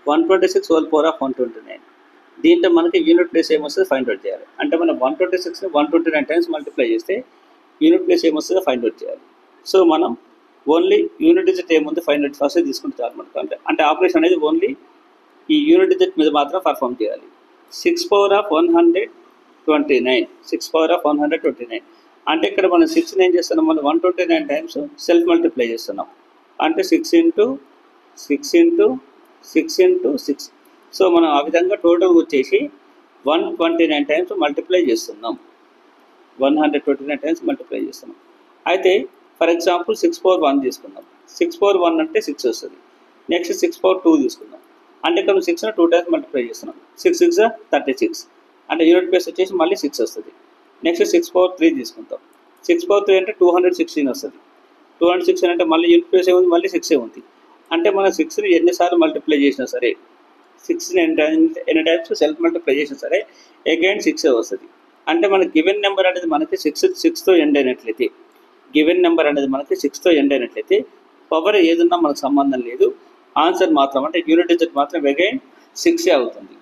126 whole power of 129. దీంట్లో మనకి unit place ఏమొస్తుందో find out చేయాలి. అంటే మనం 126ని 129 టైమ్స్ మల్టిప్లై చేస్తే యూనిట్ ప్లేస్ ఏమొస్తుందో ఫైండ్ అవుట్ చేయాలి. సో మనం ఓన్లీ యూనిట్ డిజిట్ ఏముంది ఫైండ్ అవుట్ ఫస్ట్ తీసుకుంటే చాలు మనకు. అంటే ఆపరేషన్ అనేది ఓన్లీ ఈ యూనిట్ డిజిట్ మీద మాత్రం పర్ఫామ్ చేయాలి. 6 పవర్ ఆఫ్ 129, 6 పవర్ ఆఫ్ 129 అంటే ఇక్కడ మనం 6ని ఏం చేస్తున్నాం, మనం 129 టైమ్స్ సెల్ఫ్ మల్టిప్లై చేస్తున్నాం. అంటే 6 ఇంటూ 6 ఇంటూ 6 ఇంటూ 6. సో మనం ఆ విధంగా టోటల్ వచ్చేసి 129 టైమ్స్ మల్టిప్లై చేస్తున్నాం. 129 టైమ్స్ మల్టిప్లై చేస్తున్నాం. అయితే ఫర్ ఎగ్జాంపుల్ 6 పవర్ 1 తీసుకుందాం. 6 పవర్ 1 అంటే 6 వస్తుంది. నెక్స్ట్ 6 పవర్ 2 తీసుకుందాం. అంటే ఇక్కడ 6ని 2 టైమ్స్ మల్టిప్లై చేస్తున్నాం. 6 6 36 అంటే యూనిట్ ప్లేస్ వచ్చేసి మళ్ళీ 6 వస్తుంది. నెక్స్ట్ 6 పవర్ 3 తీసుకుంటాం. 6 పవర్ 3 అంటే 216 వస్తుంది. 216 అంటే మళ్ళీ యూనిట్ ప్లేస్ ఏముంది, మళ్ళీ 6 ఉంది. అంటే మనం 6ని ఎన్నిసార్లు మల్టిప్లై చేసినా సరే, 6ని ఎన్ని టైమ్స్ సెల్ఫ్ మల్టిప్లై చేసినా సరే అగైన్ 6 వస్తుంది. అంటే మన గివెన్ నెంబర్ అనేది మనకి 6తో ఎండ్ అయినట్లయితే, గివెన్ నెంబర్ అనేది మనకి 6తో ఎండ్ అయినట్లయితే పవర్ ఏదున్నా మనకు సంబంధం లేదు, ఆన్సర్ మాత్రం అంటే యూనిట్ డిజిట్ మాత్రం అగైన్ 6 అవుతుంది.